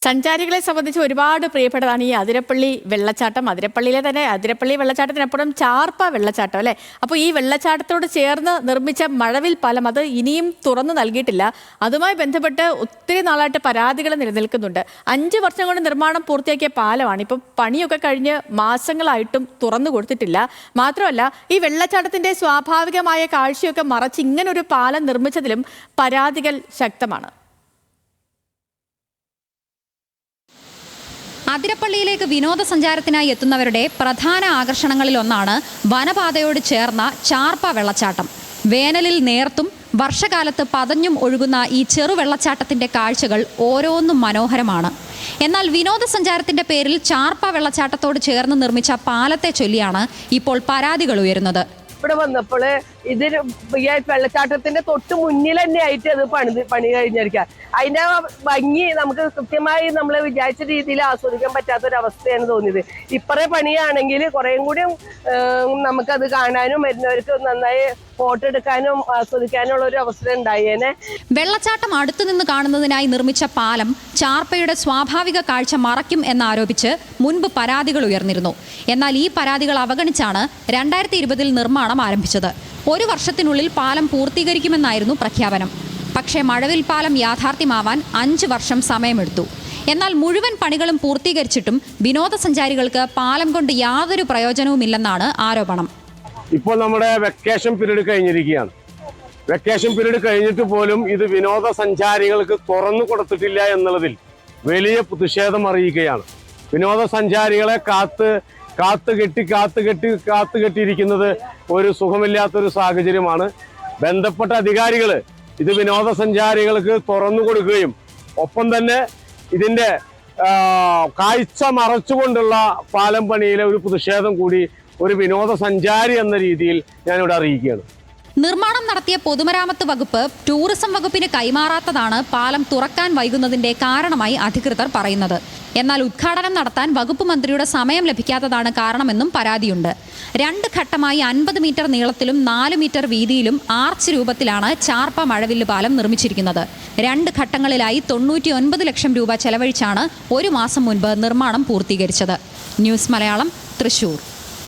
സഞ്ചാരികളെ സംബന്ധിച്ച് ഒരുപാട് പ്രിയപ്പെട്ടതാണ് ഈ അതിരപ്പള്ളി വെള്ളച്ചാട്ടം. അതിരപ്പള്ളിയിലെ തന്നെ അതിരപ്പള്ളി വെള്ളച്ചാട്ടത്തിനപ്പുറം ചാർപ്പ വെള്ളച്ചാട്ടം അല്ലേ. അപ്പോൾ ഈ വെള്ളച്ചാട്ടത്തോട് ചേർന്ന് നിർമ്മിച്ച മഴവിൽ പാലം അത് ഇനിയും തുറന്നു നൽകിയിട്ടില്ല. അതുമായി ബന്ധപ്പെട്ട് ഒത്തിരി നാളായിട്ട് പരാതികൾ നിലനിൽക്കുന്നുണ്ട്. 5 വർഷം കൊണ്ട് നിർമ്മാണം പൂർത്തിയാക്കിയ പാലമാണ്. ഇപ്പോൾ പണിയൊക്കെ കഴിഞ്ഞ് മാസങ്ങളായിട്ടും തുറന്നു കൊടുത്തിട്ടില്ല. മാത്രമല്ല ഈ വെള്ളച്ചാട്ടത്തിന്റെ സ്വാഭാവികമായ കാഴ്ചയൊക്കെ മറച്ച് ഇങ്ങനൊരു പാലം നിർമ്മിച്ചതിലും പരാതികൾ ശക്തമാണ്. അതിരപ്പള്ളിയിലേക്ക് വിനോദസഞ്ചാരത്തിനായി എത്തുന്നവരുടെ പ്രധാന ആകർഷണങ്ങളിലൊന്നാണ് വനപാതയോട് ചേർന്ന ചാർപ്പ വെള്ളച്ചാട്ടം. വേനലിൽ നേർത്തും വർഷകാലത്ത് പതഞ്ഞും ഒഴുകുന്ന ഈ ചെറുവെള്ളച്ചാട്ടത്തിന്റെ കാഴ്ചകൾ ഓരോന്നും മനോഹരമാണ്. എന്നാൽ വിനോദസഞ്ചാരത്തിന്റെ പേരിൽ ചാർപ്പ വെള്ളച്ചാട്ടത്തോട് ചേർന്ന് നിർമ്മിച്ച പാലത്തെ ചൊല്ലിയാണ് ഇപ്പോൾ പരാതികൾ ഉയരുന്നത്. ഇവിടെ വന്നപ്പോൾ ഇതിന് വെള്ളച്ചാട്ടത്തിന്റെ തൊട്ട് മുന്നിൽ തന്നെ ആയിട്ട് അത് പണി കഴിഞ്ഞിരിക്കുക. അതിന്റെ ഭംഗി നമുക്ക് കൃത്യമായി നമ്മൾ വിചാരിച്ച രീതിയിൽ ആസ്വദിക്കാൻ പറ്റാത്തൊരവസ്ഥയാണ് തോന്നിയത്. ഇപ്പറേ പണിയാണെങ്കിൽ കുറേയും കൂടി നമുക്കത് കാണാനും വരുന്നവർക്ക് നന്നായി ഫോട്ടോ എടുക്കാനും ആസ്വദിക്കാനുള്ള ഒരു അവസരം ഉണ്ടായേനെ. വെള്ളച്ചാട്ടം അടുത്തുനിന്ന് കാണുന്നതിനായി നിർമ്മിച്ച പാലം ചാർപ്പയുടെ സ്വാഭാവിക കാഴ്ച മറയ്ക്കും എന്നാരോപിച്ച് മുൻപ് പരാതികൾ ഉയർന്നിരുന്നു. എന്നാൽ ഈ പരാതികൾ അവഗണിച്ചാണ് 2020 നിർമ്മാണം ആരംഭിച്ചത്. 1 വർഷത്തിനുള്ളിൽ പാലം പൂർത്തീകരിക്കുമെന്നായിരുന്നു പ്രഖ്യാപനം. പക്ഷേ മഴവിൽ പാലം യാഥാർത്ഥ്യമാവാൻ 5 വർഷം സമയമെടുത്തു. എന്നാൽ മുഴുവൻ പണികളും പൂർത്തീകരിച്ചിട്ടും വിനോദസഞ്ചാരികൾക്ക് പാലം കൊണ്ട് യാതൊരു പ്രയോജനവുമില്ലെന്നാണ് ആരോപണം. ഇപ്പോൾ നമ്മുടെ വെക്കേഷൻ പീരീഡ് കഴിഞ്ഞിരിക്കുകയാണ്. വെക്കേഷൻ പീരീഡ് കഴിഞ്ഞിട്ട് പോലും ഇത് വിനോദസഞ്ചാരികൾക്ക് തുറന്നു കൊടുത്തിട്ടില്ല എന്നുള്ളതിൽ വലിയ പ്രതിഷേധം അറിയിക്കുകയാണ്. വിനോദസഞ്ചാരികളെ കാത്തുകെട്ടിയിരിക്കുന്നത് ഒരു സുഖമില്ലാത്തൊരു സാഹചര്യമാണ്. ബന്ധപ്പെട്ട അധികാരികൾ ഇത് വിനോദസഞ്ചാരികൾക്ക് തുറന്നു കൊടുക്കുകയും ഒപ്പം തന്നെ ഇതിൻ്റെ കാഴ്ച മറച്ചുകൊണ്ടുള്ള പാലം പണിയിലെ ഒരു പ്രതിഷേധം കൂടി ഒരു വിനോദസഞ്ചാരി എന്ന രീതിയിൽ ഞാനിവിടെ അറിയിക്കുകയാണ്. നിർമ്മാണം നടത്തിയ പൊതുമരാമത്ത് വകുപ്പ് ടൂറിസം വകുപ്പിന് കൈമാറാത്തതാണ് പാലം തുറക്കാൻ വൈകുന്നതിന്റെ കാരണമായി അധികൃതർ പറയുന്നത്. എന്നാൽ ഉദ്ഘാടനം നടത്താൻ വകുപ്പ് മന്ത്രിയുടെ സമയം ലഭിക്കാത്തതാണ് കാരണമെന്നും പരാതിയുണ്ട്. 2 ഘട്ടമായി 50 മീറ്റർ നീളത്തിലും 4 മീറ്റർ വീതിയിലും ആർച്ച് രൂപത്തിലാണ് ചാർപ്പ മഴവില്ല് പാലം നിർമ്മിച്ചിരിക്കുന്നത്. 2 ഘട്ടങ്ങളിലായി 99 ലക്ഷം രൂപ ചെലവഴിച്ചാണ് 1 മാസം മുൻപ് നിർമ്മാണം പൂർത്തീകരിച്ചത്. ന്യൂസ് മലയാളം, തൃശൂർ.